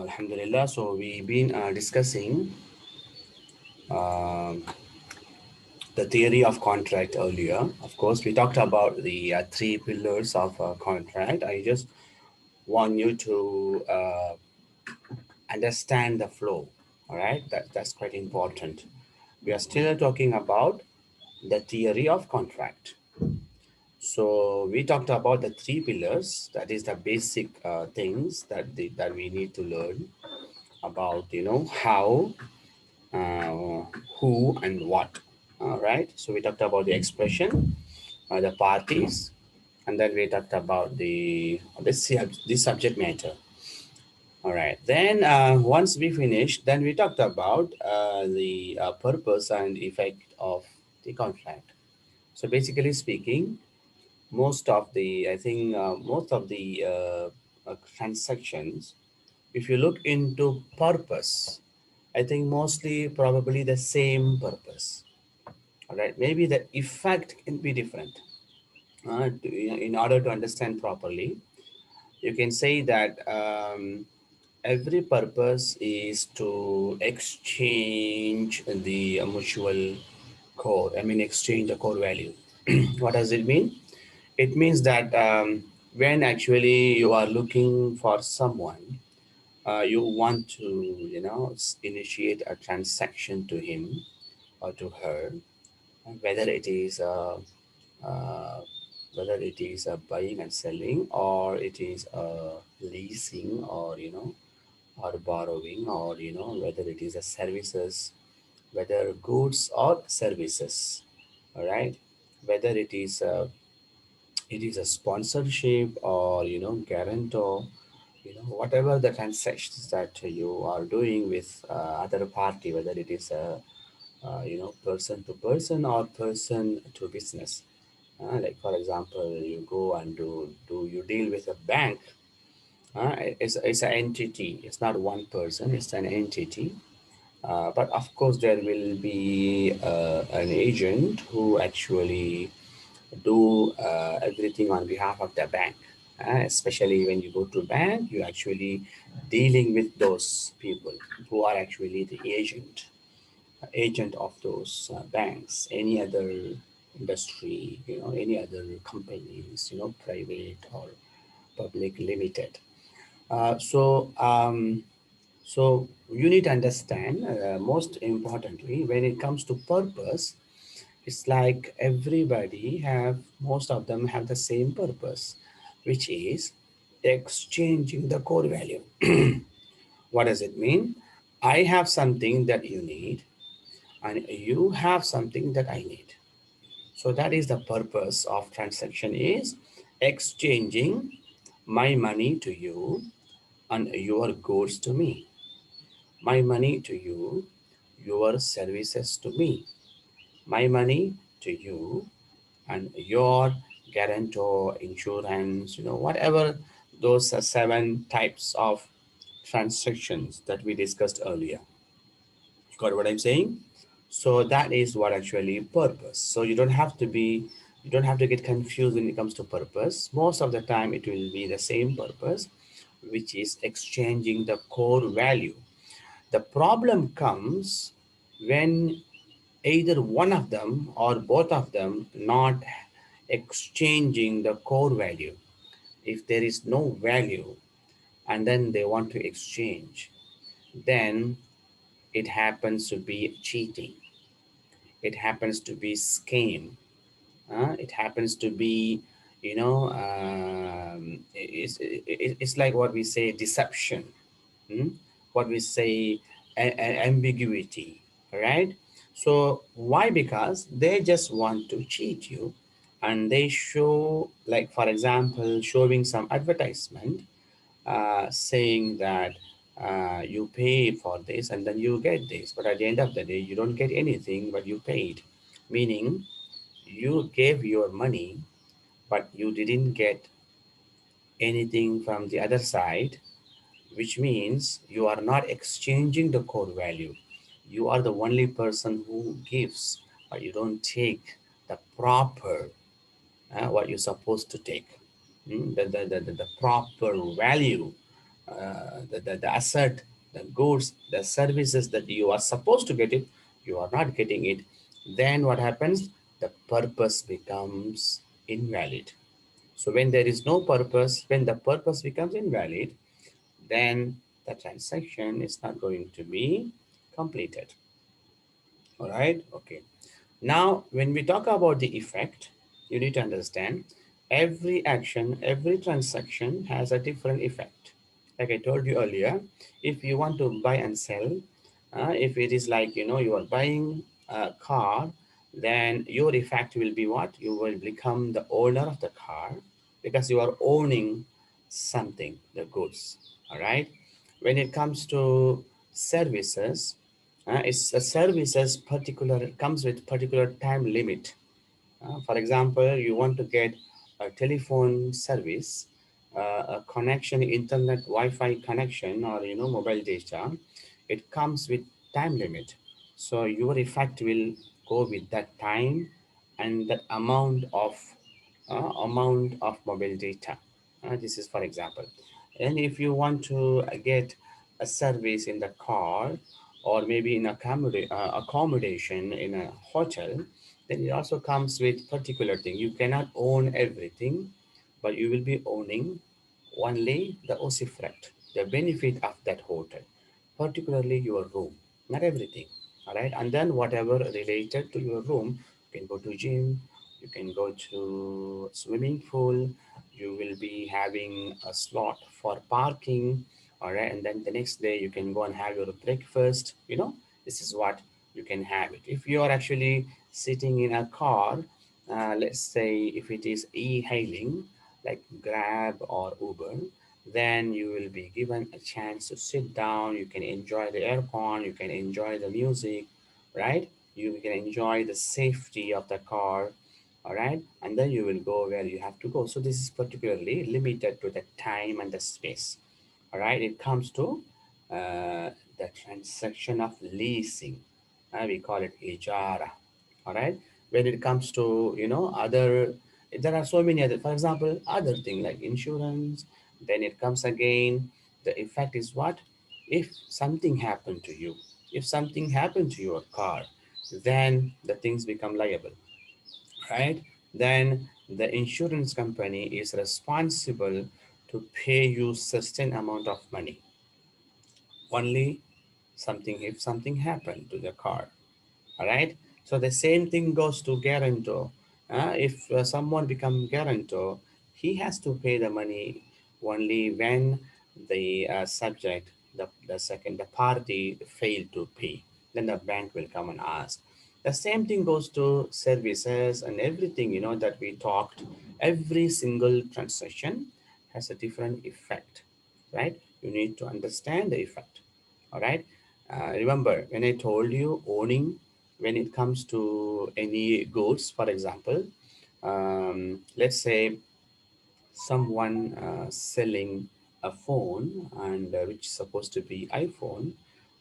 Alhamdulillah. So we've been discussing um the theory of contract earlier. Of course, we talked about the three pillars of contract. I just want you to understand the flow. All right, that's quite important. We are still talking about the theory of contract. So we talked about the three pillars. That is the basic things that we need to learn about. How, uh, who, and what. All right. So we talked about the expression, the parties, and then we talked about the subject matter. All right. Then once we finished, then we talked about the purpose and effect of the contract. So basically speaking, most of the transactions, if you look into purpose, I think mostly probably the same purpose. All right, maybe the effect can be different. In order to understand properly, you can say that every purpose is to exchange the mutual core. I mean, exchange a core value. What does it mean? It means that when actually you are looking for someone, you want to, initiate a transaction to him or to her, whether it is uh, buying and selling, or it is leasing, or or borrowing, or whether it is a services, whether goods or services. All right, whether it is a sponsorship, or guarantor, whatever the transactions that you are doing with other party, whether it is a person to person or person to business. Like for example, you go and do you deal with a bank. It's an entity. It's not one person. It's an entity. But of course, there will be an agent who actually do everything on behalf of the bank. Especially when you go to bank, you actually dealing with those people who are actually the agent of those banks. Any other industry, any other companies, private or public limited. So you need to understand, most importantly, when it comes to purpose, it's like everybody have, most of them have the same purpose, which is exchanging the core value. What does it mean? I have something that you need, and you have something that I need. So that is the purpose of transaction, is exchanging my money to you and your goods to me. My money to you, your services to me. My money to you, and your guarantor, insurance, whatever those seven types of transactions that we discussed earlier. Got what I'm saying? So that is what actually purpose. So you don't have to get confused when it comes to purpose. Most of the time it will be the same purpose, which is exchanging the core value. The problem comes when either one of them or both of them not exchanging the core value. If there is no value and then they want to exchange, then it happens to be cheating. It happens to be scam. It happens to be, it's like what we say deception. Hmm? What we say ambiguity, right? So why? Because they just want to cheat you, and they show, like for example, showing some advertisement, saying that you paid for this and then you get this, but at the end of the day you don't get anything, but you paid, meaning you gave your money but you didn't get anything from the other side, which means you are not exchanging the core value. You are the only person who gives, but you don't take the proper, what you're supposed to take. The proper value the asset, the goods, the services that you are supposed to get it, you are not getting it, then what happens? The purpose becomes invalid. So when there is no purpose, when the purpose becomes invalid, then the transaction is not going to be completed. All right. Okay. Now, when we talk about the effect, you need to understand every action, every transaction has a different effect. Like I told you earlier, if you want to buy and sell, if it is like, you are buying a car, then your effect will be what? You will become the owner of the car because you are owning something, the goods. All right. When it comes to services, it's a services particular comes with particular time limit. For example, you want to get a telephone service, a connection, internet, Wi-Fi connection, or mobile data. It comes with time limit, so your effect will go with that time and that amount of mobile data. This is for example. And if you want to get a service in the car or maybe in accommodation in a hotel, then it also comes with particular thing. You cannot own everything, but you will be owning only the usufruct, the benefit of that hotel, particularly your room, not everything. All right, and then whatever related to your room, you can go to gym, you can go to swimming pool, you will be having a slot for parking. All right, and then the next day you can go and have your breakfast. This is what you can have it. If you are actually sitting in a car, let's say if it is e-hailing like Grab or Uber, then you will be given a chance to sit down. You can enjoy the aircon, you can enjoy the music, right? You can enjoy the safety of the car, all right? And then you will go where you have to go. So this is particularly limited to the time and the space, all right? It comes to the transaction of leasing. We call it ijara, all right? When it comes to, other, there are so many other, for example, other thing like insurance, then it comes again, the effect is what? If something happened to you, if something happened to your car, then the things become liable, right? Then the insurance company is responsible to pay you certain amount of money only something if something happened to the car. All right. So the same thing goes to guarantor. If someone become guarantor, he has to pay the money only when the subject, the party failed to pay. Then the bank will come and ask. The same thing goes to services and everything, that we talked. Every single transaction has a different effect, right? You need to understand the effect. All right. Remember when I told you owning, when it comes to any goods, for example, let's say someone selling a phone and which is supposed to be iPhone,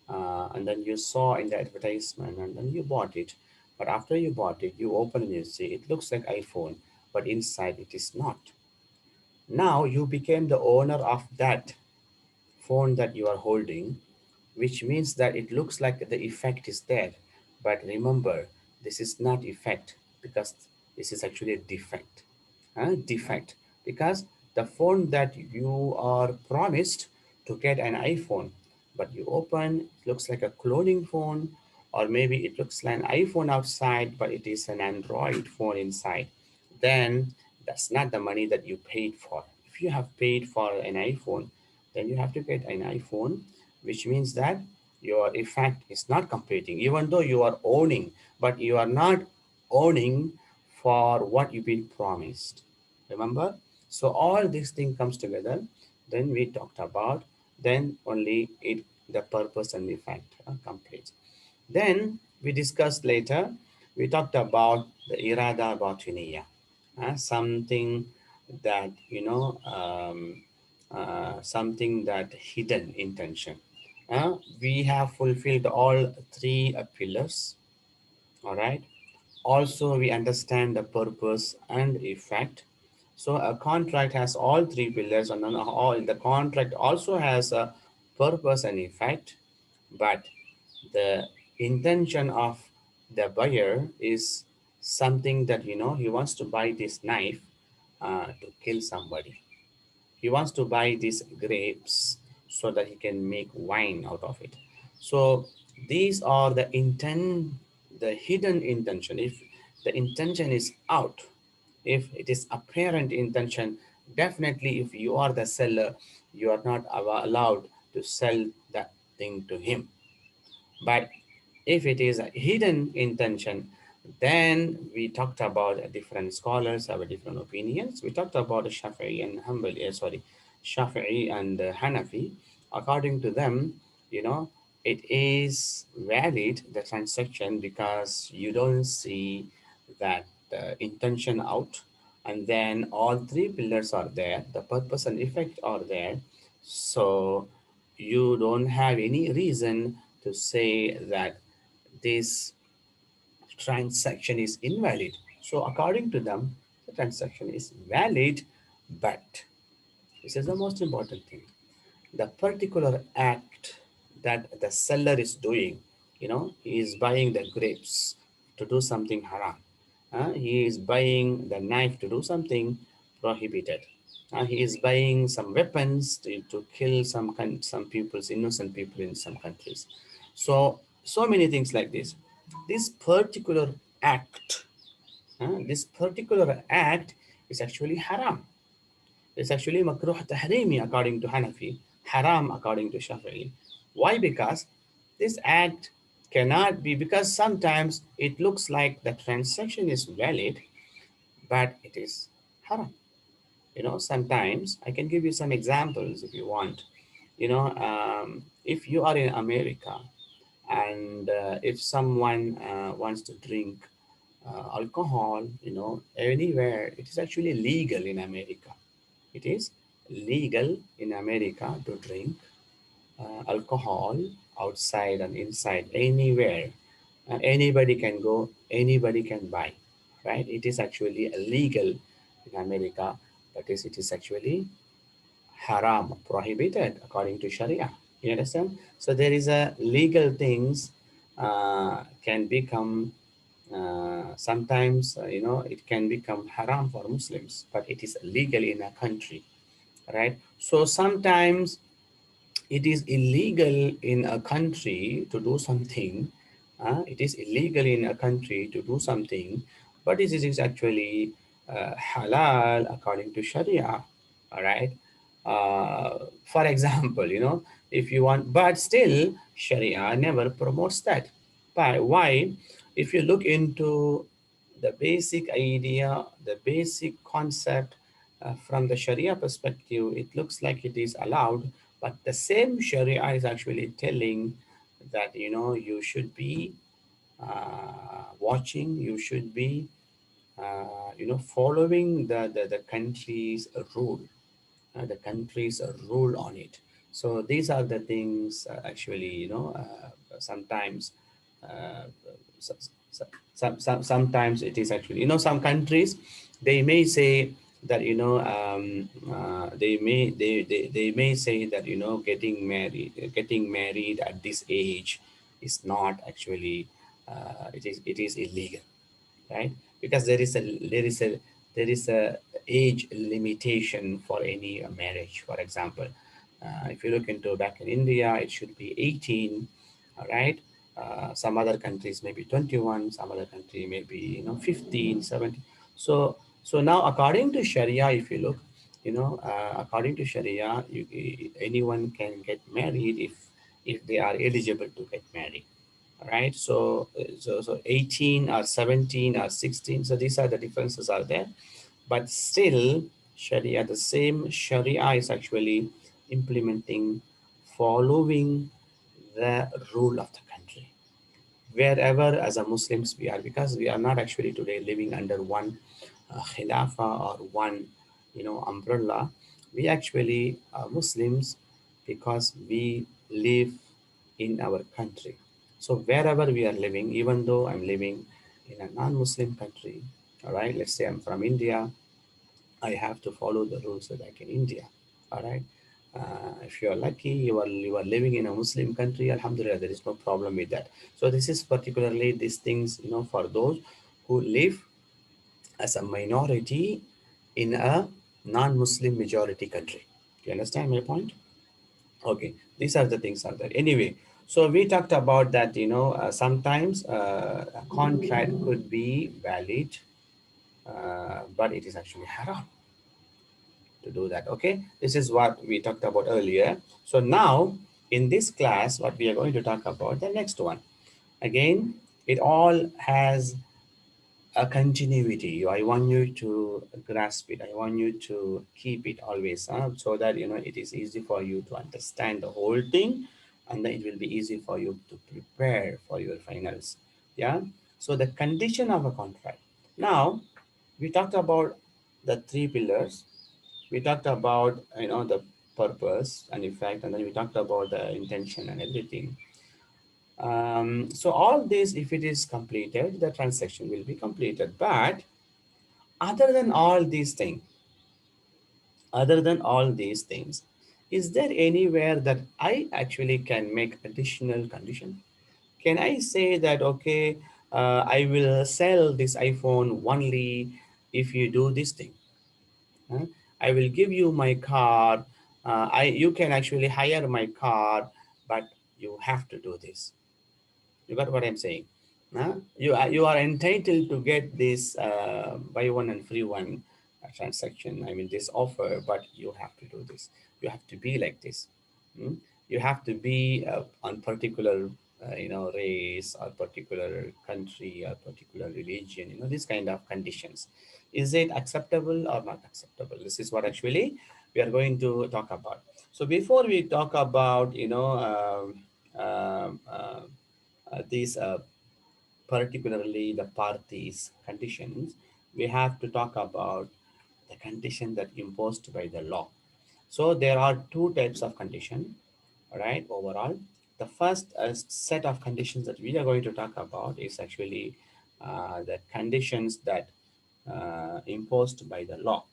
and then you saw in the advertisement and then you bought it. But after you bought it, you open and you see it looks like iPhone, but inside it is not. Now you became the owner of that phone that you are holding, which means that it looks like the effect is there. But remember, this is not effect because this is actually a defect. Defect because the phone that you are promised to get an iPhone, but you open, it looks like a cloning phone, or maybe it looks like an iPhone outside, but it is an Android phone inside. Then that's not the money that you paid for. If you have paid for an iPhone, then you have to get an iPhone, which means that your effect is not completing, even though you are owning, but you are not owning for what you've been promised. Remember? So all these thing comes together. Then we talked about, then only it the purpose and effect completes. Then we discussed later, we talked about the irada batiniya, something that, something that hidden intention. We have fulfilled all three pillars, all right? Also, we understand the purpose and effect. So a contract has all three pillars, and then all the contract also has a purpose and effect, but the intention of the buyer is something that he wants to buy this knife to kill somebody. He wants to buy these grapes so that he can make wine out of it. So these are the intent, the hidden intention. If the intention is out, if it is apparent intention, definitely if you are the seller, you are not allowed to sell that thing to him. But if it is a hidden intention, then we talked about different scholars have different opinions. We talked about Shafi'i and Hanbali, Shafi'i and Hanafi. According to them, you know, it is valid the transaction because you don't see that intention out, and then all three pillars are there, the purpose and effect are there. So you don't have any reason to say that this transaction is invalid. So according to them, the transaction is valid, but this is the most important thing. The particular act that the seller is doing, he is buying the grapes to do something haram. He is buying the knife to do something prohibited. He is buying some weapons to kill some people's innocent people in some countries. So many things like this. This particular act, this particular act is actually haram. It's actually makruh tahrimi according to Hanafi, haram according to Shafi'i. Why? Because this act cannot be, because sometimes it looks like the transaction is valid, but it is haram. Sometimes I can give you some examples if you want. If you are in America and if someone wants to drink alcohol, anywhere, it is actually legal in America. It is legal in America to drink alcohol outside and inside, anywhere. Anybody can go, anybody can buy, right? It is actually illegal in America, but it is actually haram, prohibited according to Sharia. You understand? So there is a legal things can become sometimes it can become haram for Muslims, but it is legal in a country, right? So sometimes it is illegal in a country to do something. It is illegal in a country to do something, but it is actually halal according to Sharia. All right. For example, if you want, but still, Sharia never promotes that. Why? If you look into the basic idea, the basic concept from the Sharia perspective, it looks like it is allowed, but the same Sharia is actually telling that you should be watching, you should be following the country's rule, the country's rule on it. So these are the things actually, sometimes uh, so- sometimes it is actually, some countries, they may say that they may say that getting married at this age is not actually it is illegal, right? Because there is a age limitation for any marriage. For example, if you look into back in India, it should be 18, all right? Some other countries maybe 21, some other country maybe 15, 17. So now according to Sharia, if you look, according to Sharia, anyone can get married if they are eligible to get married, right? So 18 or 17 or 16, so these are the differences are there, but still Sharia, the same Sharia is actually implementing, following the rule of the country wherever as a Muslims we are, because we are not actually today living under one khilafah or one umbrella. We actually are Muslims because we live in our country. So wherever we are living, even though I'm living in a non-Muslim country, all right, let's say I'm from India, I have to follow the rules like in India. All right. If you are lucky, you are living in a Muslim country. Alhamdulillah, there is no problem with that. So this is particularly these things, for those who live as a minority in a non-Muslim majority country. Do you understand my point? Okay, these are the things are there. Anyway, so we talked about that. Sometimes a contract could be valid, but it is actually haram to do that. Okay, this is what we talked about earlier. So now in this class, what we are going to talk about the next one. Again, it all has a continuity. I want you to grasp it. I want you to keep it always, so that it is easy for you to understand the whole thing, and then it will be easy for you to prepare for your finals. Yeah. So the condition of a contract. Now we talked about the three pillars. We talked about the purpose and effect, and then we talked about the intention and everything. So all this, if it is completed, the transaction will be completed. But other than all these things, other than all these things, is there anywhere that I actually can make additional condition? Can I say that, okay, I will sell this iPhone only if you do this thing? Huh? I will give you my car. You can actually hire my car, but you have to do this. You got what I'm saying? Huh? You are entitled to get this buy one and free one transaction. I mean this offer, but you have to do this. You have to be like this. Hmm? You have to be on particular race or particular country or particular religion. These kind of conditions. Is it acceptable or not acceptable? This is what actually we are going to talk about. So before we talk about these particularly the parties conditions, we have to talk about the condition that imposed by the law. So there are two types of condition, all right, overall. The first set of conditions that we are going to talk about is actually the conditions that imposed by the law.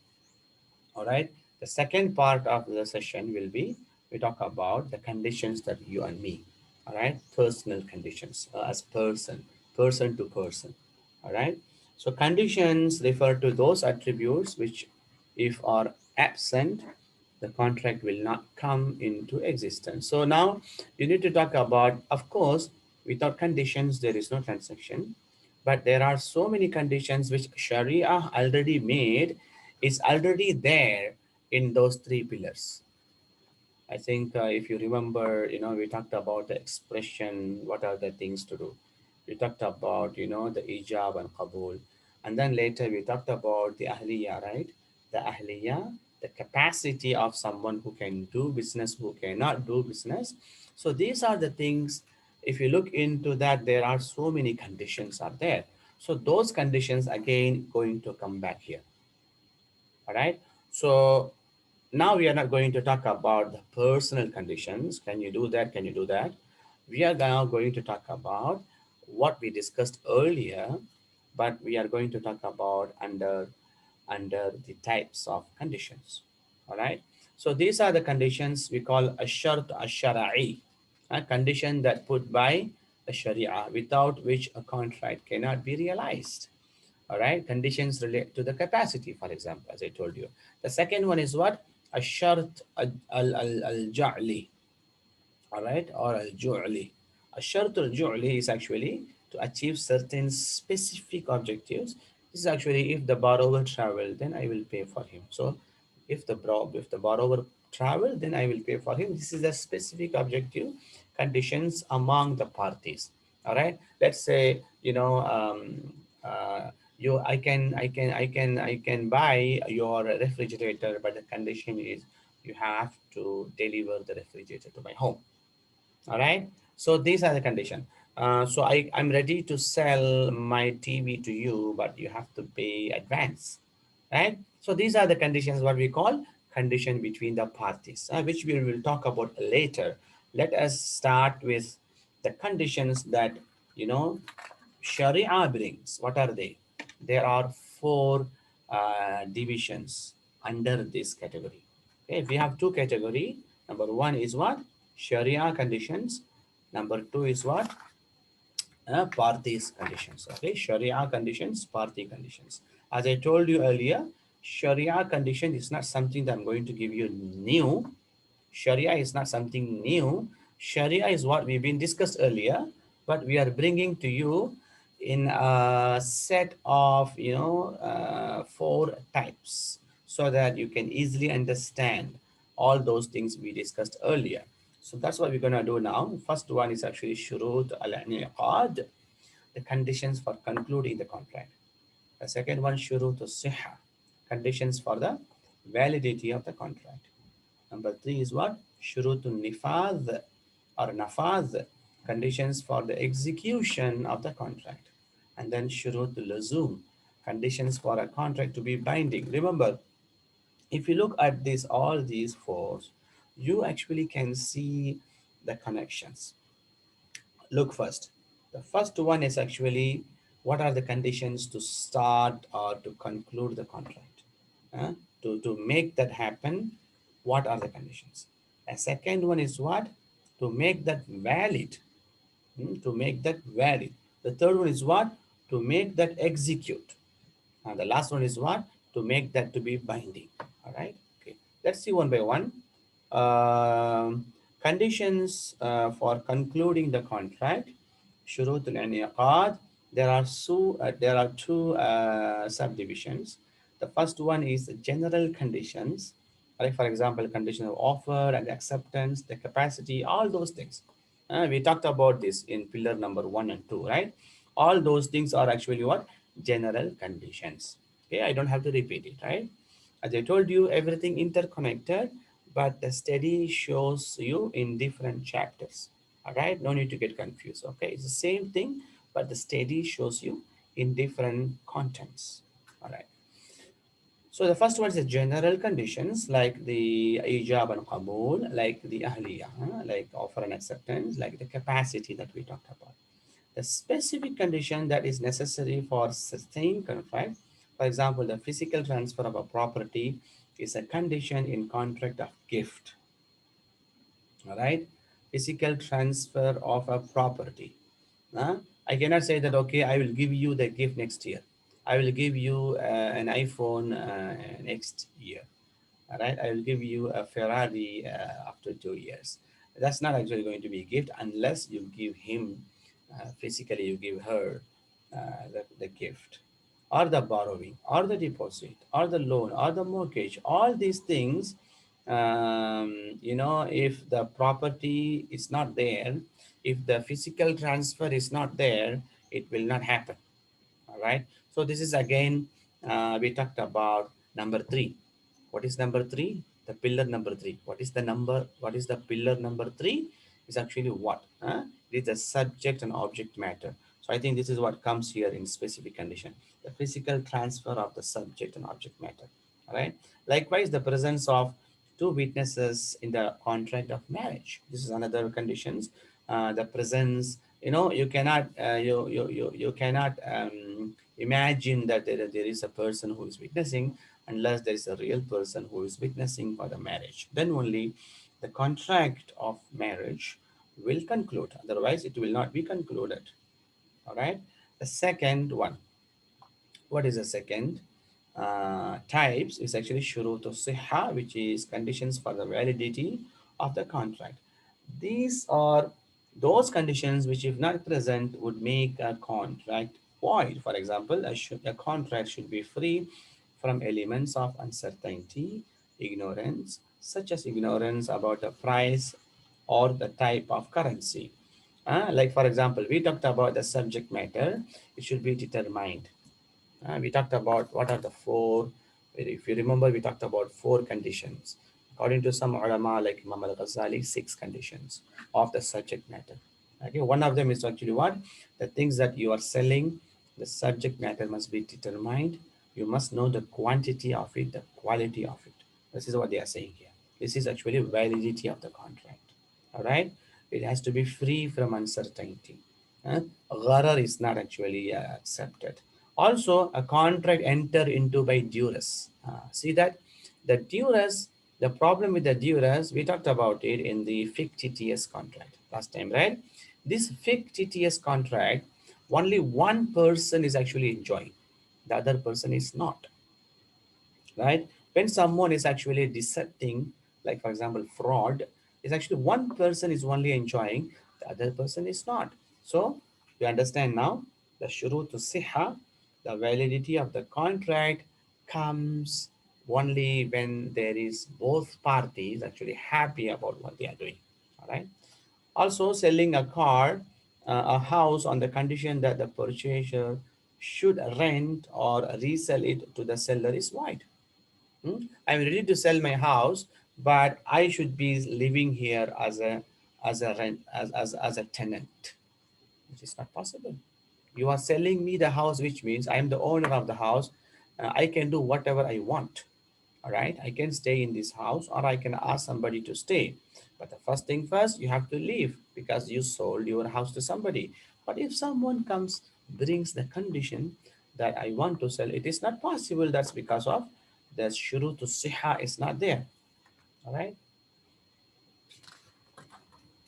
All right. The second part of the session will be we talk about the conditions that you and me. All right. Personal conditions as person to person. All right. So conditions refer to those attributes which, if are absent, the contract will not come into existence. So now you need to talk about, of course, without conditions there is no transaction, but there are so many conditions which Sharia already made, is already there in those three pillars. I think if you remember, we talked about the expression, what are the things to do. We talked about, the ijab and qabul. And then later we talked about the ahliya, right? The ahliya, the capacity of someone who can do business, who cannot do business. So these are the things, if you look into that, there are so many conditions are there. So those conditions again going to come back here. All right. So now we are not going to talk about the personal conditions. Can you do that? Can you do that? We are now going to talk about what we discussed earlier, but we are going to talk about under the types of conditions. All right. So these are the conditions we call a shart al-shara'i, a condition that put by the Sharia, without which a contract cannot be realized. All right, conditions relate to the capacity, for example, as I told you. The second one is what? A shart al-ja'li, all right, or al-ju'li. A shart al-ju'li is actually to achieve certain specific objectives. This is actually if the borrower travel, then I will pay for him. So if the borrower travel, then I will pay for him. This is the specific objective conditions among the parties. All right. Let's say uh, I can buy your refrigerator, but the condition is you have to deliver the refrigerator to my home. All right. So these are the condition. So I'm ready to sell my TV to you, but you have to pay advance, right? So these are the conditions, what we call condition between the parties, which we will talk about later. Let us start with the conditions that you know Sharia brings. What are they? There are four divisions. under this category. Okay, if we have two category, number one is what? Sharia conditions. Number two is what? Parties conditions. Okay, Sharia conditions, party conditions. As I told you earlier, Sharia condition is not something that I'm going to give you new. Sharia is not something new. Sharia is what we've been discussed earlier, but we are bringing to you in a set of four types so that you can easily understand all those things we discussed earlier. So that's what we're gonna do now. First one is actually shurut al-inqad, the conditions for concluding the contract. The second one shurut al-sihha, conditions for the validity of the contract. Number three is what? Shurutun nifadh or nafadh, conditions for the execution of the contract. And then shurutul lazum, conditions for a contract to be binding. Remember, if you look at this, all these four, you actually can see the connections. Look first. The first one is actually what are the conditions to start or to conclude the contract? Uh, to make that happen, what are the conditions? A second one is what? To make that valid. To make that valid. The third one is what? To make that execute. And the last one is what? To make that to be binding. All right. Okay. Let's see one by one. Um, Conditions for concluding the contract. Shurut al-inqad. There are two subdivisions. The first one is general conditions. Like for example, condition of offer and acceptance, the capacity, all those things. We talked about this in pillar number one and two, right? All those things are actually what? General conditions. Okay, I don't have to repeat it, right? As I told you, everything interconnected, but the study shows you in different chapters. All right, no need to get confused. Okay, it's the same thing, but the study shows you in different contents. All right. So the first one is the general conditions like the ijab and qabul, like the ahliyah, like offer and acceptance, like the capacity that we talked about. The specific condition that is necessary for sustained contract, for example, the physical transfer of a property is a condition in contract of gift. All right, physical transfer of a property. Huh? I cannot say that, okay, I will give you the gift next year. I will give you an iPhone next year. All right, I will give you a Ferrari after 2 years. That's not actually going to be a gift unless you give him physically, you give her the gift, or the borrowing, or the deposit, or the loan, or the mortgage. All these things, if the property is not there, if the physical transfer is not there, it will not happen. All right. So this is again, we talked about number three. What is number three? The pillar number three. What is the number? What is the pillar number three? Is actually what? It is the subject and object matter. So I think this is what comes here in specific condition. The physical transfer of the subject and object matter. All right. Likewise, the presence of two witnesses in the contract of marriage. This is another conditions. The presence, you cannot you cannot imagine that there is a person who is witnessing unless there is a real person who is witnessing for the marriage. Then only the contract of marriage will conclude, otherwise it will not be concluded. All right. The second one, what is the second types is actually shurut siha, which is conditions for the validity of the contract. These are those conditions which, if not present, would make a contract void. For example, a contract should be free from elements of uncertainty, ignorance, such as ignorance about the price or the type of currency. Like, for example, we talked about the subject matter, it should be determined. We talked about what are the four, if you remember, we talked about four conditions. According to some ulama like Imam al-Ghazali, six conditions of the subject matter. Okay, one of them is actually what? The things that you are selling, the subject matter must be determined. You must know the quantity of it, the quality of it. This is what they are saying here. This is actually validity of the contract. All right? It has to be free from uncertainty. Gharar is not actually accepted. Also, a contract enter into by duress. See that? The duress, the problem with the duress, we talked about it in the FIC-TTS contract last time, right? This FIC-TTS contract, only one person is actually enjoying, the other person is not, right? When someone is actually decepting, like for example, fraud, is actually one person is only enjoying, the other person is not. So you understand now the shurut to siha, the validity of the contract comes only when there is both parties actually happy about what they are doing. All right. Also, selling a car, a house on the condition that the purchaser should rent or resell it to the seller is void. I'm ready to sell my house, but I should be living here as a rent as a tenant, which is not possible. You are selling me the house, which means I am the owner of the house. I can do whatever I want. All right, I can stay in this house or I can ask somebody to stay. But the first thing first, you have to leave because you sold your house to somebody. But if someone comes, brings the condition that I want to sell, it is not possible. That's because of the shuru to siha is not there. All right.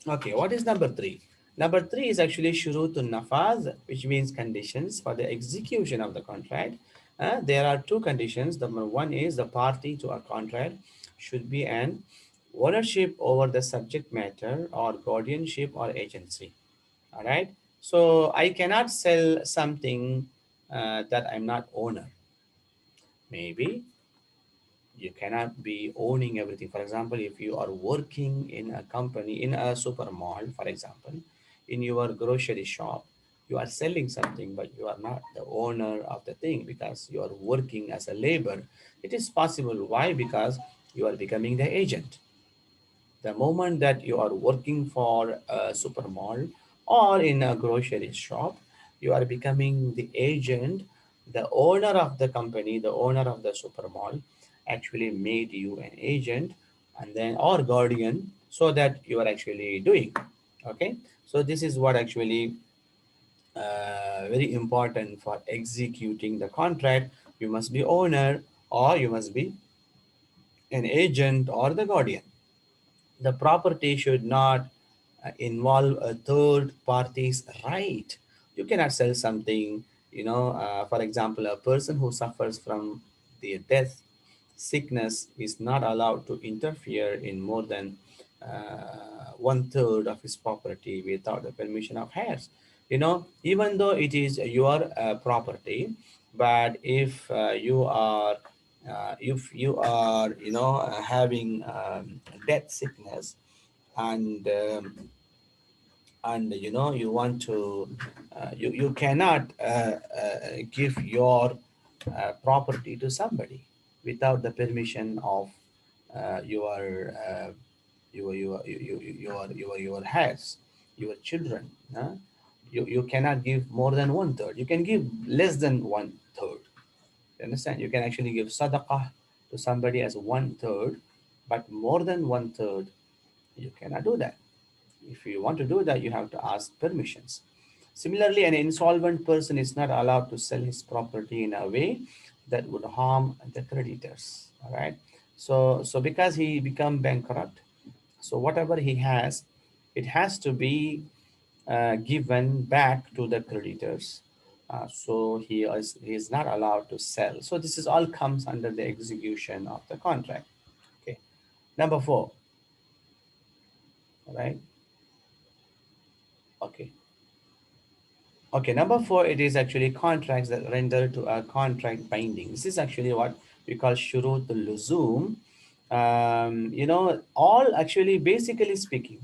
Okay, what is number three? Number three is actually shurut nafaz, which means conditions for the execution of the contract. There are two conditions. Number one is the party to a contract should be an ownership over the subject matter or guardianship or agency. All right. So I cannot sell something that I'm not owner. Maybe you cannot be owning everything. For example, if you are working in a company, in a super mall, for example, in your grocery shop, you are selling something, but you are not the owner of the thing because you are working as a labor. It is possible. Why? Because you are becoming the agent. The moment that you are working for a super mall or in a grocery shop, you are becoming the agent, the owner of the company, the owner of the super mall actually made you an agent and then or guardian so that you are actually doing. Okay, so this is what actually very important for executing the contract. You must be owner or you must be an agent or the guardian. The property should not involve a third party's right. You cannot sell something, for example, a person who suffers from the death, sickness is not allowed to interfere in more than one third of his property without the permission of heirs. Even though it is your property, but if you are having death sickness and you want to you cannot give your property to somebody without the permission of your heirs, your children. You cannot give more than one third. You can give less than one third. You understand? You can actually give sadaqah to somebody as one third, but more than one third, you cannot do that. If you want to do that, you have to ask permissions. Similarly, an insolvent person is not allowed to sell his property in a way that would harm the creditors. All right. So because he become bankrupt, so whatever he has, it has to be given back to the creditors. So he is not allowed to sell. So this is all comes under the execution of the contract. Okay. Number four. All right. Okay. Okay, number four, it is actually contracts that render to a contract binding. This is actually what we call shurut al-luzum. All actually, basically speaking,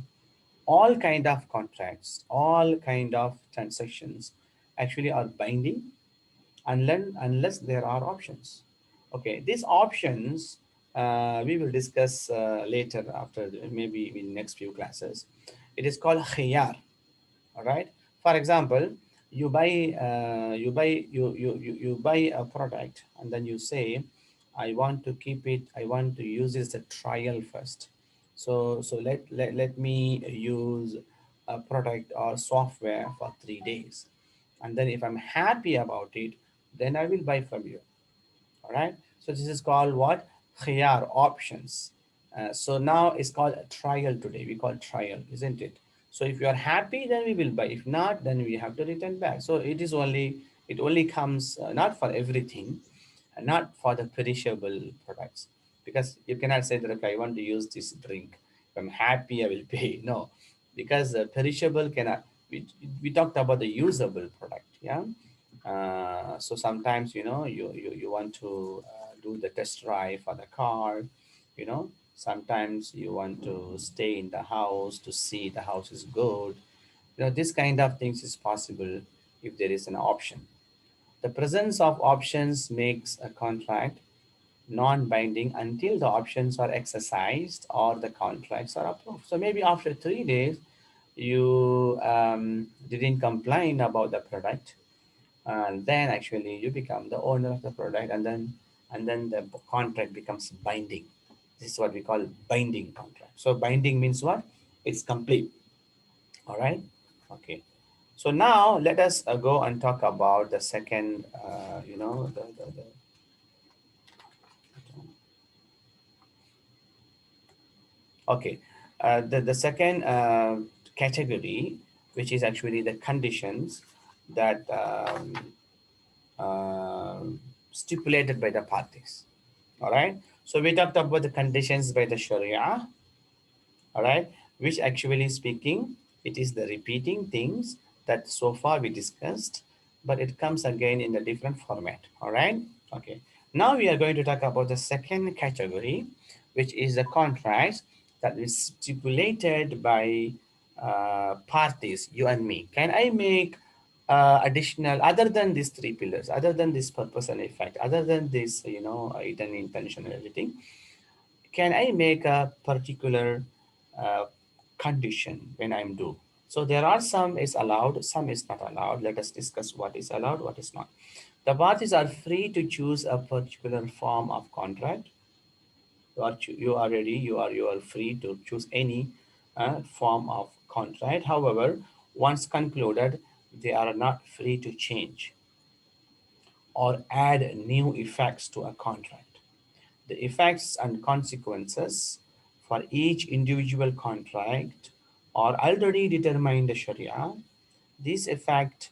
all kind of contracts, all kind of transactions actually are binding unless there are options. Okay, these options we will discuss later after maybe in next few classes. It is called khiyar. All right. For example, you buy a product and then you say, I want to keep it, I want to use this as a trial first. So let me use a product or software for 3 days, and then if I'm happy about it, then I will buy from you. All right. So this is called what? khiyar options. So now it's called a trial today. We call trial, isn't it? So if you are happy, then we will buy. If not, then we have to return back. So it only comes not for everything, not for the perishable products, because you cannot say that okay, I want to use this drink. If I'm happy, I will pay. No, because perishable cannot. We talked about the usable product, yeah. So sometimes you want to do the test drive for the car, sometimes you want to stay in the house to see the house is good. This kind of things is possible if there is an option. The presence of options makes a contract non-binding until the options are exercised or the contracts are approved. So maybe after 3 days you didn't complain about the product, and then actually you become the owner of the product, and then the contract becomes binding. This is what we call binding contract. So binding means what? It's complete. All right. Okay. So now let us go and talk about the second, okay, the second category, which is actually the conditions that uh, stipulated by the parties. All right. So we talked about the conditions by the Sharia. All right, which actually speaking, it is the repeating things that so far we discussed, but it comes again in a different format. All right. Okay, now we are going to talk about the second category, which is the contracts that is stipulated by parties, you and me. Can I make additional, other than these three pillars, other than this purpose and effect, other than this, hidden intention and everything, can I make a particular uh, condition when I'm due? So there are some is allowed, some is not allowed. Let us discuss what is allowed, what is not. The parties are free to choose a particular form of contract. You are ready. You are free to choose any form of contract. However, once concluded, they are not free to change or add new effects to a contract. The effects and consequences for each individual contract are already determined in the Sharia. These effect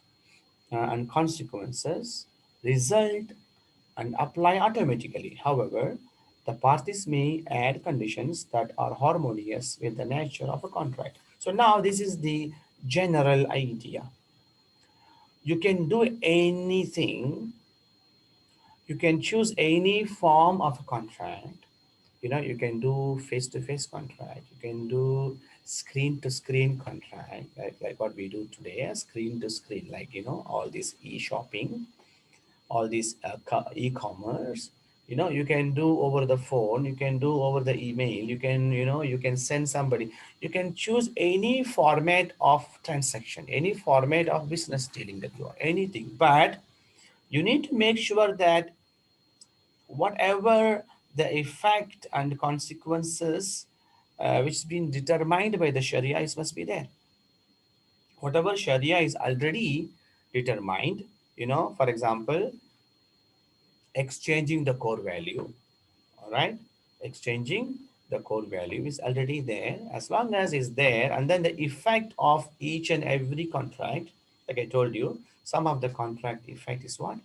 and consequences result and apply automatically. However, the parties may add conditions that are harmonious with the nature of a contract. So now this is the general idea. You can do anything, you can choose any form of a contract. You can do face-to-face contract, you can do screen-to-screen contract, like what we do today, screen-to-screen, like all this e-shopping, all this e-commerce. You can do over the phone, you can do over the email, you can send somebody. You can choose any format of transaction, any format of business dealing that you are, anything, but you need to make sure that whatever the effect and consequences which has been determined by the Sharia is must be there. Whatever Sharia is already determined, for example, exchanging the core value. All right, exchanging the core value is already there. As long as it's there, and then the effect of each and every contract, like I told you, some of the contract effect is what?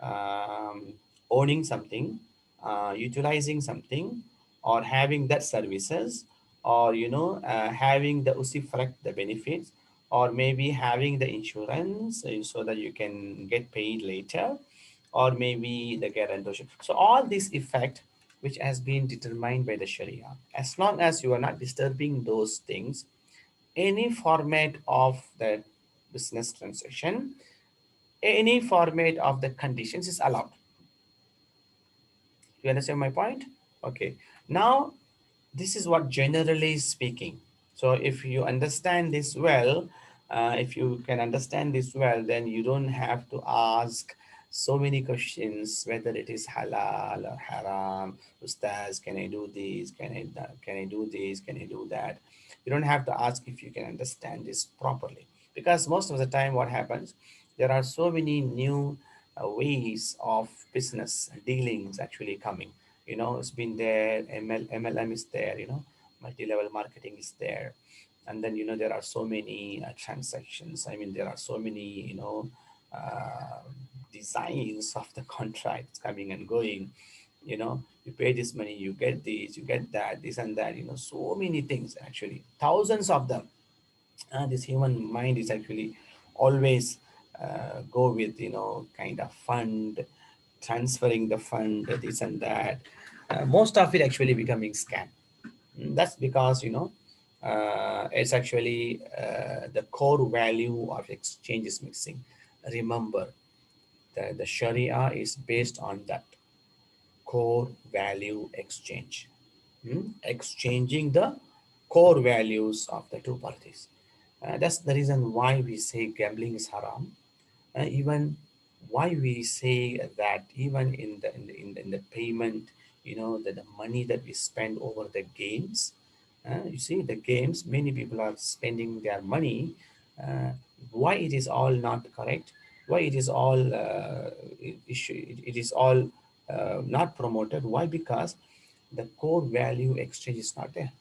um, Owning something, utilizing something, or having that services, or having the usifrak, the benefits, or maybe having the insurance so that you can get paid later, or maybe the guarantorship. So all this effect which has been determined by the Sharia, as long as you are not disturbing those things, any format of the business transaction, any format of the conditions is allowed. You understand my point? Okay. Now, this is what generally speaking. So if you understand this well, if you can understand this well, then you don't have to ask so many questions whether it is halal or haram. Ustaz, can I do this? Can I do this? Can I do that? You don't have to ask if you can understand this properly, because most of the time what happens, there are so many new ways of business dealings actually coming. It's been there. MLM is there, multi-level marketing is there. And then, there are so many transactions. I mean, there are so many, uh, designs of the contracts coming and going. You pay this money, you get this, you get that, this and that, so many things, actually, thousands of them. This human mind is actually always go with, kind of fund, transferring the fund, this and that. Most of it actually becoming scam. That's because, it's actually the core value of exchange is missing. Remember that the Sharia is based on that core value exchange. Exchanging the core values of the two parties. That's the reason why we say gambling is haram. Even why we say that even in the payment, the money that we spend over the games. You see, the games, many people are spending their money. Uh, why it is all not correct? Why it is all it is all not promoted? Why? Because the core value exchange is not there.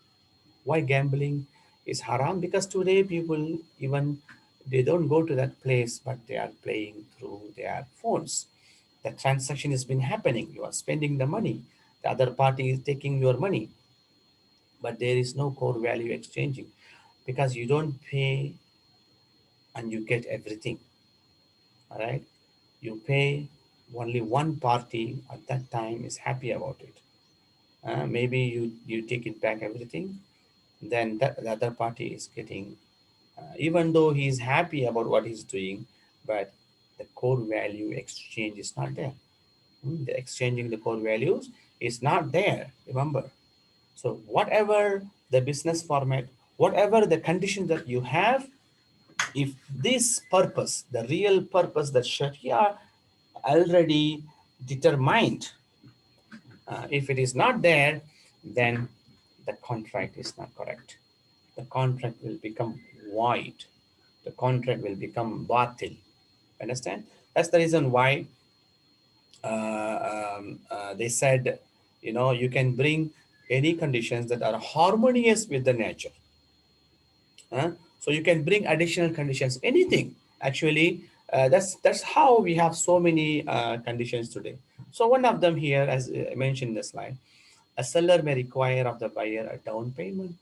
Why gambling is haram? Because today people, even they don't go to that place, but they are playing through their phones. The transaction has been happening. You are spending the money. The other party is taking your money, but there is no core value exchanging, because you don't pay and you get everything. All right, you pay, only one party at that time is happy about it. Maybe you take it back everything, then the other party is getting, even though he is happy about what he's doing, but the core value exchange is not there. The exchanging the core values is not there, remember. So whatever the business format, whatever the condition that you have, if this purpose, the real purpose that Sharia already determined, if it is not there, then the contract is not correct. The contract will become void. The contract will become batil. Understand? That's the reason why they said, you can bring any conditions that are harmonious with the nature. Huh? So you can bring additional conditions, anything. Actually, that's how we have so many conditions today. So one of them here, as I mentioned in the slide, a seller may require of the buyer a down payment,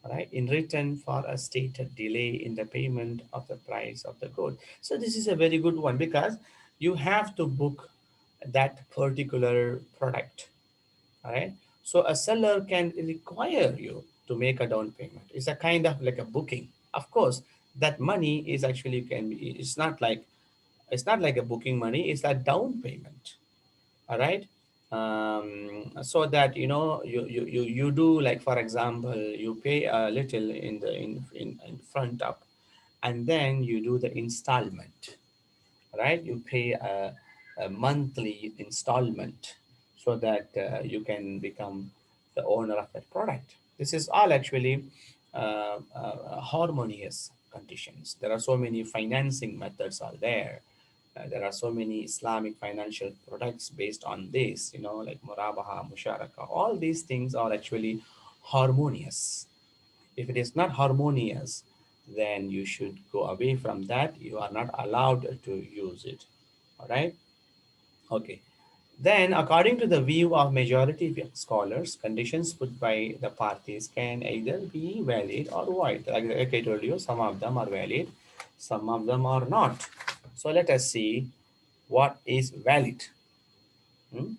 right, in return for a stated delay in the payment of the price of the good. So this is a very good one, because you have to book that particular product, all right? So a seller can require you to make a down payment. It's a kind of like a booking. Of course, that money is actually can be, it's not like a booking money, it's a down payment. All right. So that you do, like, for example, you pay a little in front up, and then you do the installment, right? You pay a monthly installment, so that you can become the owner of that product. This is all actually harmonious conditions. There are so many financing methods are there. There are so many Islamic financial products based on this, like murabaha, musharaka. All these things are actually harmonious. If it is not harmonious, then you should go away from that. You are not allowed to use it. All right. Okay. Then, according to the view of majority of scholars, conditions put by the parties can either be valid or void. Like I told you, some of them are valid, some of them are not. So let us see what is valid. Hmm?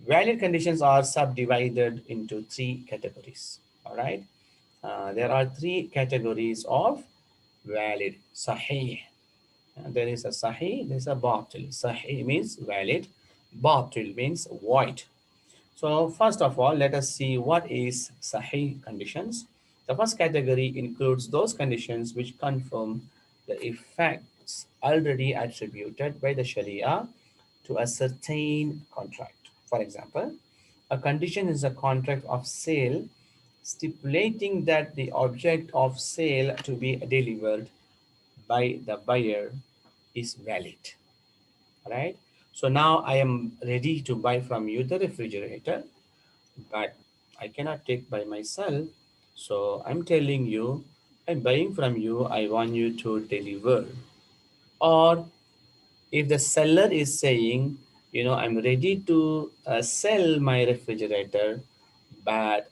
Valid conditions are subdivided into three categories. All right. There are three categories of valid. Sahih. There is a sahih, there is a batil. Sahih means valid, batil means void. So first of all, let us see what is sahih conditions. The first category includes those conditions which confirm the effects already attributed by the Sharia to a certain contract. For example, a condition is a contract of sale stipulating that the object of sale to be delivered by the buyer is valid, right? So now I am ready to buy from you the refrigerator, but I cannot take by myself. So I'm telling you, I'm buying from you, I want you to deliver. Or if the seller is saying, I'm ready to sell my refrigerator, but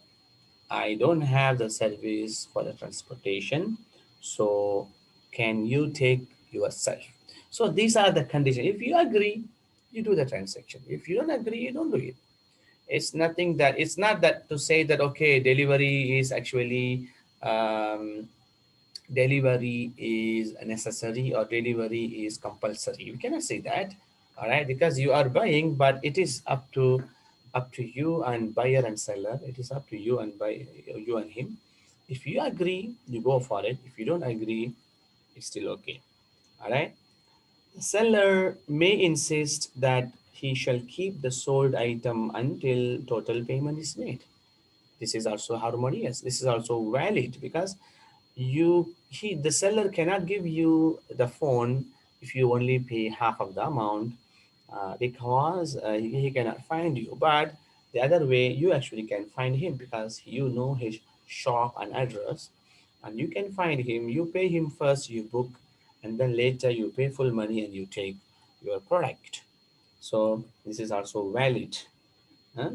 I don't have the service for the transportation, so can you take yourself? So these are the conditions. If you agree, you do the transaction. If you don't agree, you don't do it. It's not that to say that okay, delivery is actually um, delivery is necessary or delivery is compulsory. You cannot say that, all right, because you are buying, but it is up to you and buyer and seller. It is up to you and you and him. If you agree, you go for it. If you don't agree, it's still okay. All right. The seller may insist that he shall keep the sold item until total payment is made. This is also harmonious. This is also valid because the seller cannot give you the phone if you only pay half of the amount, because he cannot find you. But the other way, you actually can find him because you know his shop and address, and you can find him. You pay him first, you book, and then later you pay full money and you take your product. So this is also valid. Huh?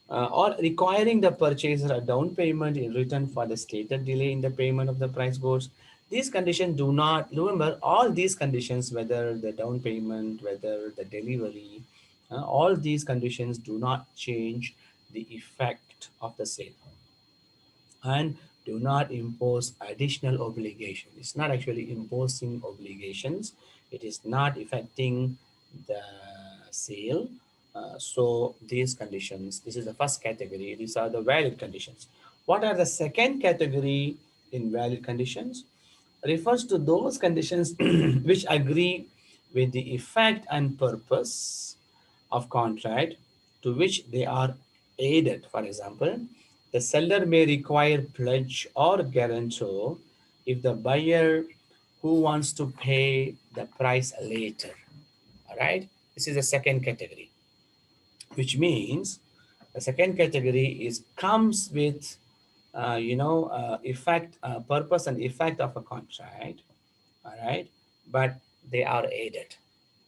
Or requiring the purchaser a down payment in return for the stated delay in the payment of the price goods. These conditions do not, remember, all these conditions, whether the down payment, whether the delivery, all these conditions do not change the effect of the sale and do not impose additional obligation. It's not actually imposing obligations. It is not affecting the sale. So these conditions, this is the first category. These are the valid conditions. What are the second category in valid conditions? Refers to those conditions which agree with the effect and purpose of contract to which they are aided. For example, the seller may require pledge or guarantor if the buyer who wants to pay the price later. All right, this is the second category, which means the second category is comes with effect, purpose and effect of a contract. All right, but they are aided.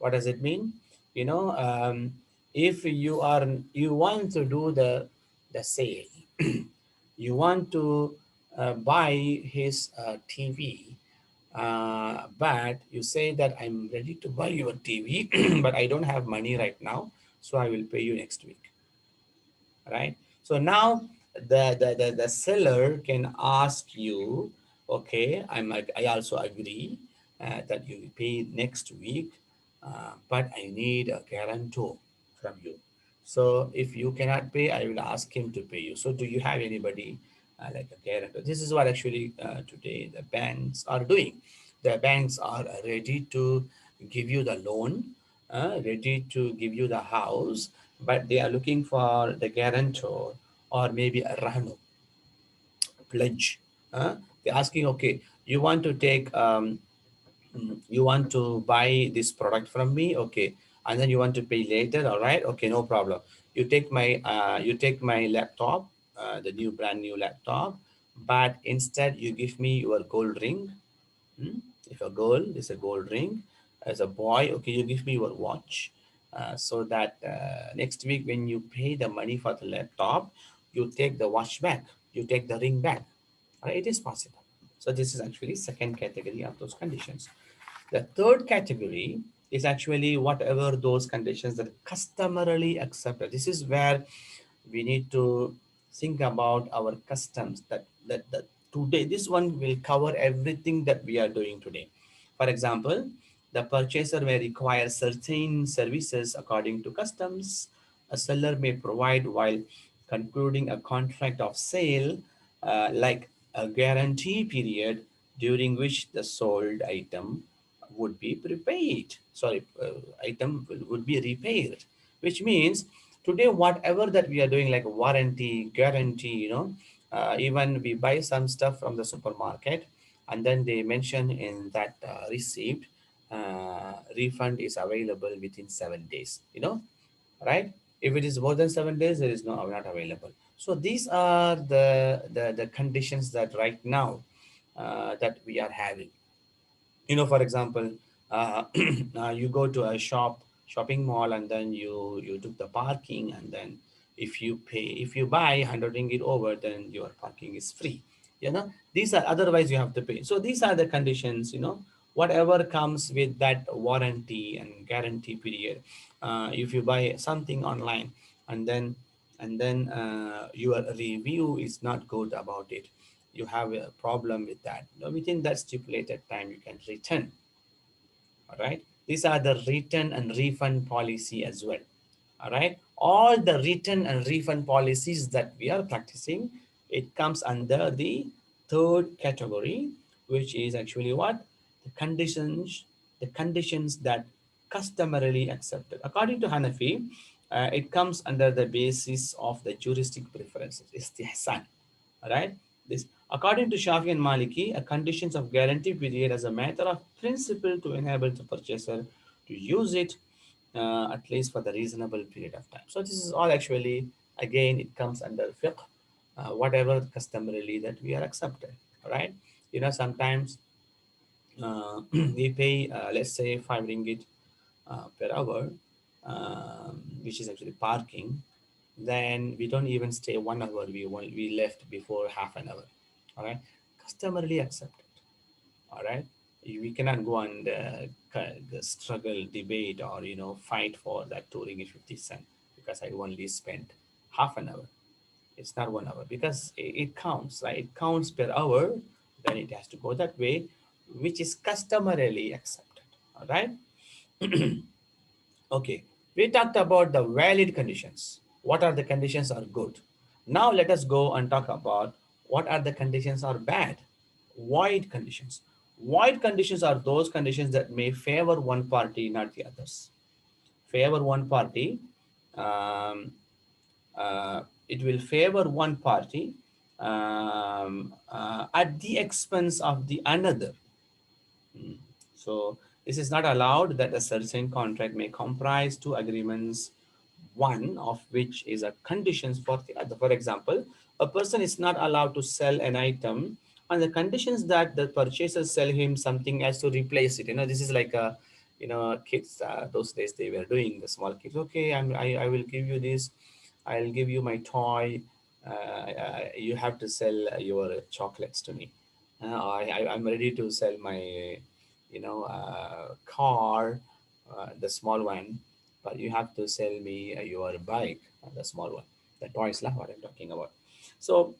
What does it mean? you know um, if you want to do the sale, you want to buy his TV, but you say that I'm ready to buy your TV, but I don't have money right now, so I will pay you next week, right? So now the seller can ask you, okay, I also agree that you will pay next week, but I need a guarantor from you. So if you cannot pay, I will ask him to pay you. So do you have anybody like a guarantor? This is what actually today the banks are doing. The banks are ready to give you the loan, ready to give you the house, but they are looking for the guarantor or maybe a rahnu pledge. They're asking, okay, you want to take, you want to buy this product from me, okay, and then you want to pay later, all right, okay, no problem. You take my laptop, the brand new laptop, but instead you give me your gold ring. Hmm? If a girl is a gold ring, as a boy, okay, you give me your watch, so that next week when you pay the money for the laptop, you take the watch back, you take the ring back. Right? It is possible. So this is actually second category of those conditions. The third category is actually whatever those conditions that are customarily accepted. This is where we need to think about our customs, that today this one will cover everything that we are doing today. For example, the purchaser may require certain services according to customs. A seller may provide while concluding a contract of sale, like a guarantee period during which the sold item would be prepaid. Sorry, item would be repaired, which means today whatever that we are doing, like warranty, guarantee, even we buy some stuff from the supermarket, and then they mention in that receipt refund is available within 7 days, right? If it is more than 7 days, there is no not available. So these are the conditions that right now that we are having. For example, uh, you go to a shopping mall, and then you took the parking, and then if you buy 100 ringgit over, then your parking is free. These are, otherwise you have to pay. So these are the conditions, whatever comes with that warranty and guarantee period. If you buy something online, and then your review is not good about it, you have a problem with that, within that stipulated time you can return. All right, these are the return and refund policy as well. All right, all the return and refund policies that we are practicing, it comes under the third category, which is actually what? The conditions that customarily accepted according to Hanafi. It comes under the basis of the juristic preferences, istihsan. All right. This, according to Shafi and Maliki, a conditions of guarantee period as a matter of principle to enable the purchaser to use it, at least for the reasonable period of time. So this is all actually, again, it comes under fiqh, whatever customarily that we are accepted. All right. Sometimes we pay, let's say, 5 ringgit per hour, which is actually parking. Then we don't even stay 1 hour. We left before half an hour. All right, customarily accepted. All right, we cannot go and struggle, debate, or fight for that 2 ringgit 50 cent because I only spent half an hour. It's not 1 hour because it counts, right? It counts per hour. Then it has to go that way, which is customarily accepted. All right. Okay, we talked about the valid conditions. What are the conditions are good? Now let us go and talk about what are the conditions are bad. Void conditions. Void conditions are those conditions that may favor one party, not the others. Favor one party. Um, it will favor one party at the expense of the another. So this is not allowed that a certain contract may comprise two agreements, one of which is a conditions for the other. For example, a person is not allowed to sell an item on the conditions that the purchaser sell him something else to replace it. This is like a, kids, those days they were doing, the small kids. Okay, I will give you this. I'll give you my toy. You have to sell your chocolates to me. I'm ready to sell my, car, the small one, but you have to sell me your bike, the small one, the toys lah, what I'm talking about. So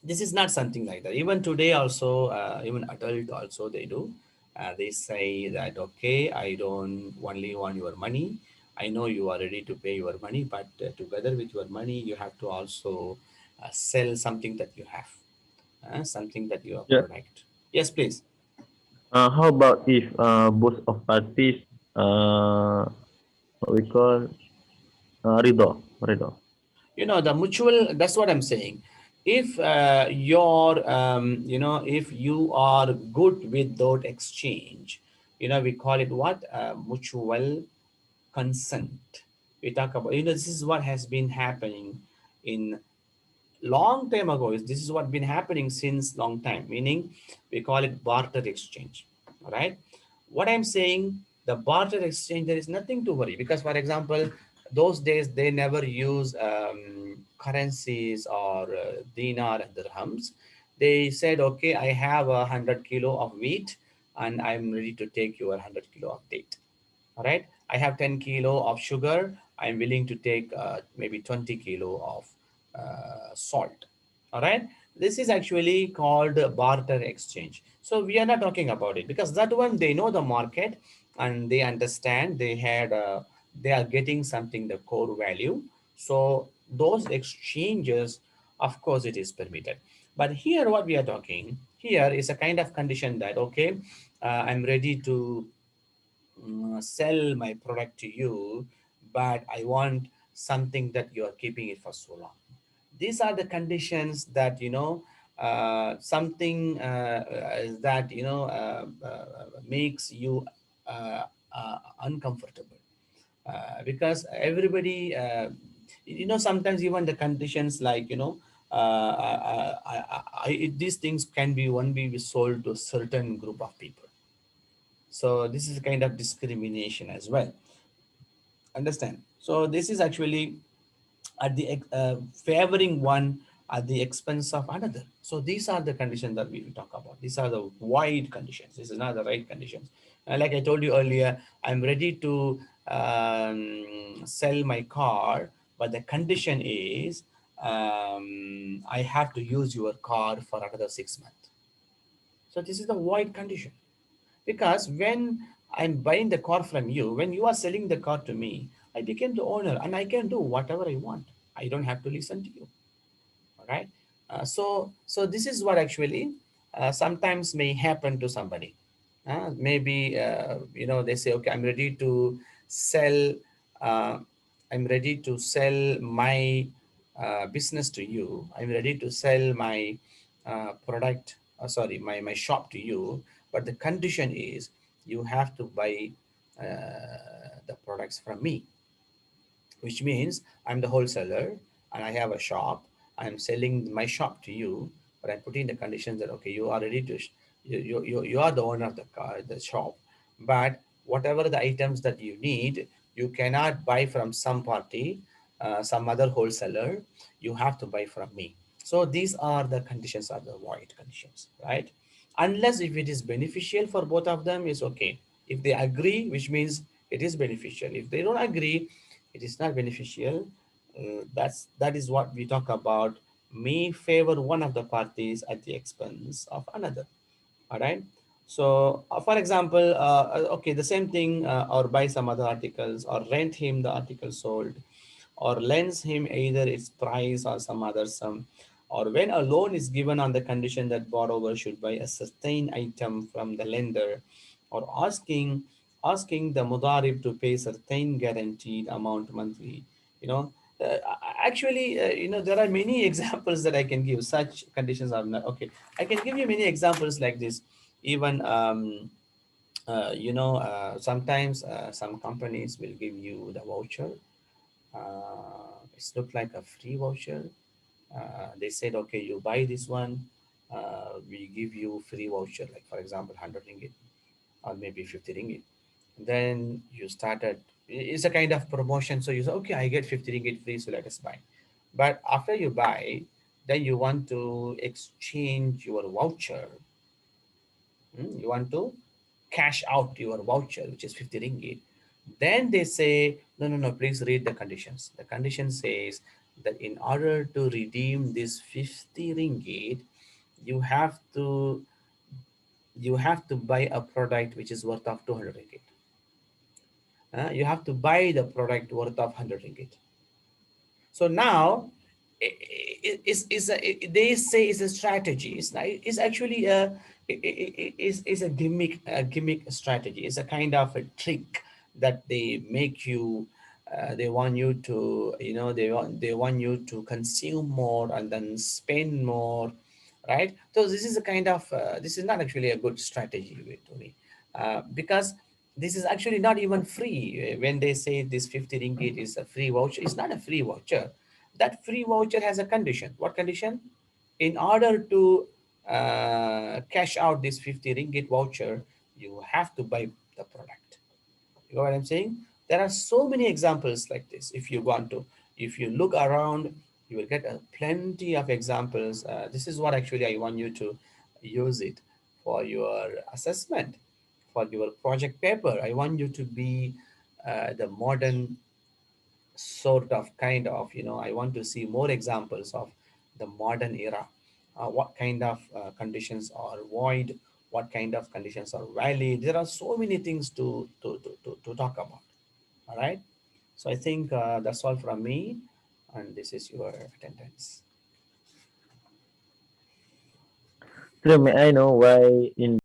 this is not something like that. Even today also, even adult also they do. They say that, okay, I don't only want your money. I know you are ready to pay your money, but together with your money, you have to also sell something that you have, something that you are Yeah. product. Yes, please. How about if both of parties uh, what we call ridho? The mutual, that's what I'm saying. If if you are good with that exchange, we call it what, mutual consent. We talk about, this is what has been happening in long time ago. This is what been happening since long time, meaning we call it barter exchange. All right, what I'm saying, the barter exchange, there is nothing to worry, because for example, those days they never use currencies or dinar and dirhams. They said, okay, I have 100 kilo of wheat, and I'm ready to take your 100 kilo of date. All right, I have 10 kilo of sugar, I'm willing to take maybe 20 kilo of salt. All right, this is actually called barter exchange. So we are not talking about it, because that one, they know the market, and they understand, they are getting something, the core value. So those exchanges, of course it is permitted. But here what we are talking here is a kind of condition that, okay, I'm ready to sell my product to you, but I want something that you are keeping it for so long. These are the conditions that, something that makes you. uncomfortable, because everybody, sometimes even the conditions like, these things can be only be sold to a certain group of people. So this is a kind of discrimination as well. Understand? So this is actually favoring one at the expense of another. So these are the conditions that we will talk about. These are the wide conditions. This is not the right conditions. Like I told you earlier, I'm ready to sell my car, but the condition is I have to use your car for another 6 months. So this is the void condition. Because when I'm buying the car from you, when you are selling the car to me, I became the owner and I can do whatever I want. I don't have to listen to you. All right. So this is what actually sometimes may happen to somebody. Maybe they say, okay, sell. Uh, I'm ready to sell my business to you. I'm ready to sell my product. Sorry, my shop to you. But the condition is you have to buy the products from me, which means I'm the wholesaler and I have a shop. I'm selling my shop to you, but I'm putting the conditions that okay, you are ready to, you are the owner of the car, the shop, but whatever the items that you need, you cannot buy from some party, some other wholesaler. You have to buy from me. So these are the conditions, are the void conditions, right? Unless if it is beneficial for both of them, is okay. If they agree, which means it is beneficial. If they don't agree, it is not beneficial. That is what we talk about, may favor one of the parties at the expense of another. All right. So for example, okay, the same thing, or buy some other articles or rent him the article sold, or lends him either its price or some other sum, or when a loan is given on the condition that borrower should buy a sustained item from the lender, or asking the mudarib to pay certain guaranteed amount monthly. You know, uh, actually, there are many examples that I can give. Such conditions are not okay. I can give you many examples like this. Even sometimes some companies will give you the voucher. It's look like a free voucher. They said, okay, you buy this one, we give you free voucher, like for example, 100 ringgit or maybe 50 ringgit. Then you started, it's a kind of promotion. So you say, okay, I get 50 ringgit free, so let us buy. But after you buy, then you want to exchange your voucher. You want to cash out your voucher, which is 50 ringgit. Then they say, no, no, no, please read the conditions. The condition says that in order to redeem this 50 ringgit, you have to you have to buy a product which is worth of 200 ringgit. You have to buy the product worth of 100 ringgit. So now, they say it's a strategy. It's not, it's actually is a gimmick strategy. It's a kind of a trick that they make you. They want you to, they want you to consume more and then spend more, right? So this is a kind of this is not actually a good strategy to me, because this is actually not even free. When they say this 50 ringgit is a free voucher, it's not a free voucher. That free voucher has a condition. What condition? In order to cash out this 50 ringgit voucher, you have to buy the product. You know what I'm saying? There are so many examples like this. If you look around, you will get plenty of examples. This is what actually I want you to use it for your assessment, for your project paper. I want you to be the modern sort of kind of, I want to see more examples of the modern era. What kind of conditions are void, what kind of conditions are valid. There are so many things to talk about. All right. So I think that's all from me, and this is your attendance. So may I know why in